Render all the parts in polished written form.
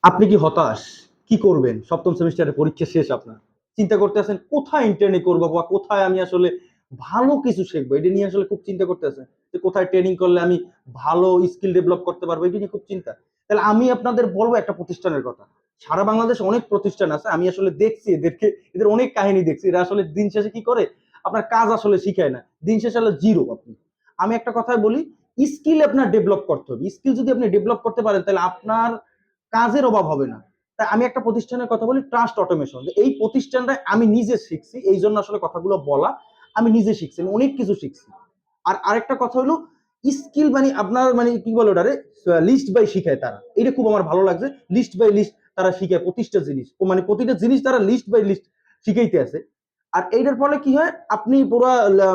আপনি কি হতাশ? কি করবেন? সপ্তম সেমিস্টারের পরীক্ষা শেষ আপনার। চিন্তা করতে আছেন কোথায় ইন্টার্নি করবো বা কোথায় আমি আসলে ভালো কিছু শিখবো? এটা নিয়ে আসলে খুব চিন্তা করতে আছেন। যে কোথায় ট্রেনিং করলে আমি ভালো স্কিল ডেভেলপ করতে পারবো, এটা নিয়ে খুব চিন্তা। তাহলে আমি আপনাদের বলবো একটা প্রতিষ্ঠানের কথা। সারা বাংলাদেশে অনেক প্রতিষ্ঠান আছে। আমি আসলে দেখছি এদেরকে, এদের অনেক কাহিনী দেখছি। এরা আসলে দিন শেষে কি করে? আপনার কাজ আসলে শিখায় না। দিন শেষে হলো 0 আপনি। আমি একটা কথাই বলি, স্কিল আপনার ডেভেলপ করতে হবে। স্কিল যদি আপনি ডেভেলপ করতে পারেন তাহলে আপনার কাজের অভাব হবে না। তাই আমি একটা প্রতিষ্ঠানের কথা বলি, ট্রাস্ট অটোমেশন। এই প্রতিষ্ঠানটায় আমি নিজে শিখছি, এই জন্য আসলে কথাগুলো বলা। আমি নিজে শিখছি, আমি অনেক কিছু শিখছি। আর আরেকটা কথা হলো, স্কিল মানে আপনার মানে কি বলে ওটারে, লিস্ট বাই শিখায় তারা। এটা খুব আমার ভালো লাগছে, লিস্ট বাই লিস্ট তারা শিখায় প্রতিটা জিনিস, মানে প্রতিটা জিনিস তারা লিস্ট বাই লিস্ট শিখাইতে আছে। আর এইটার ফলে কি হয়, আপনি পুরো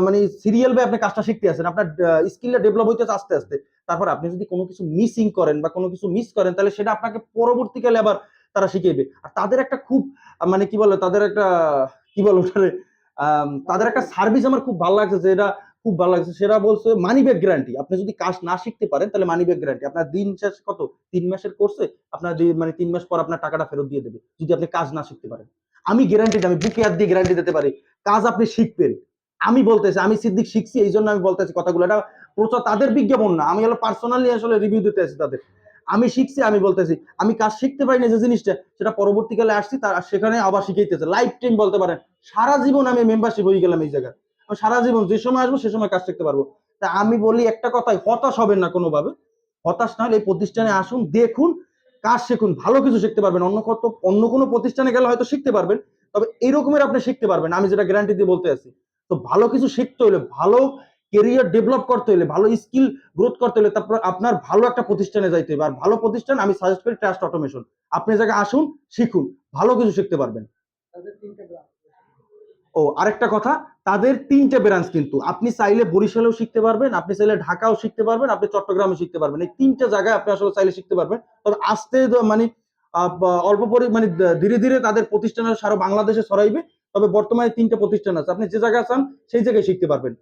মানে সিরিয়াল বাই আপনি কাজটা শিখতে আছেন, আপনার স্কিলটা ডেভেলপ হইতেছে আস্তে আস্তে। তারপর আপনি যদি কোনো কিছু মিসিং করেন বা কোনো কিছু মিস করেন, তাহলে সেটা আপনাকে পরবর্তীকালে আবার তারা শিখাইবে। আর তাদের একটা খুব মানে কি বলে, তাদের একটা কি বলে ওটারে, তাদের একটা সার্ভিস আমার খুব ভালো লাগছে, যেটা খুব ভালো লাগছে। সেটা বলছে মানি ব্যাক গ্যারান্টি। আপনি যদি কাজ না শিখতে পারেন তাহলে মানি ব্যাক গ্যারান্টি। আপনার দিন শেষ কত, 3 মাসের কোর্সে আপনার মানে 3 মাস পর আপনার টাকাটা ফেরত দিয়ে দেবে যদি আপনি কাজ না শিখতে পারেন। আমি গ্যারান্টি, আমি বুকে হাত দিয়ে গ্যারান্টি দিতে পারি কাজ আপনি শিখবেন। আমি বলতেছি, আমি সিদ্দিক শিখছি, এই জন্য আমি বলতেছি কথাগুলো। এটা প্রচার তাদের বিজ্ঞাপন না, আমি হলো পার্সোনালি আসলে রিভিউ দিতে আছি তাদের। আমি শিখছি, আমি বলতেছি আমি কাজ শিখতে পারি না যে জিনিসটা, সেটা পরবর্তীকালে আসছি তার সেখানে আবার শিখাইতেছে লাইফ টাইম বলতে পারেন। সারা জীবন আমি মেম্বারশিপ হয়ে গেলাম এই জায়গায়। আমি সারা জীবন যে সময় আসবো সে সময় কাজ শিখতে পারবো। তা আমি বলি একটা কথাই, হতাশ হবেন না কোনোভাবে। হতাশ না হলে এই প্রতিষ্ঠানে আসুন, দেখুন, কাজ শিখুন, ভালো কিছু শিখতে পারবেন। অন্য কোনো প্রতিষ্ঠানে গেলে হয়তো শিখতে পারবেন, তবে এরকমের আপনি শিখতে পারবেন, আমি যেটা গ্যারান্টি দিয়ে বলতে আছি। তো ভালো কিছু শিখতে হলে, ভালো কেরিয়ার ডেভেলপ করতে হলে, ভালো স্কিল গ্রোথ করতে হলে, তারপর আপনার ভালো একটা প্রতিষ্ঠানে যাইতে হবে। আর ভালো প্রতিষ্ঠান আমি সাজেস্ট করি ট্রাস্ট অটোমেশন। আপনি জায়গায় আসুন, শিখুন, ভালো কিছু শিখতে পারবেন। ও আরেকটা কথা, তাদের 3টে ব্রাঞ্চ, কিন্তু আপনি চাইলে বরিশালেও শিখতে পারবেন, আপনি চাইলে ঢাকাও শিখতে পারবেন, আপনি চট্টগ্রামে শিখতে পারবেন। এই 3টে জায়গায় আপনি আসলে চাইলে শিখতে পারবেন। তবে আস্তে মানে অল্প পরি মানে ধীরে ধীরে তাদের প্রতিষ্ঠানের সারা বাংলাদেশে ছড়াইবে। তবে বর্তমানে 3টে প্রতিষ্ঠান আছে, আপনি যে জায়গায় চান সেই জায়গায় শিখতে পারবেন।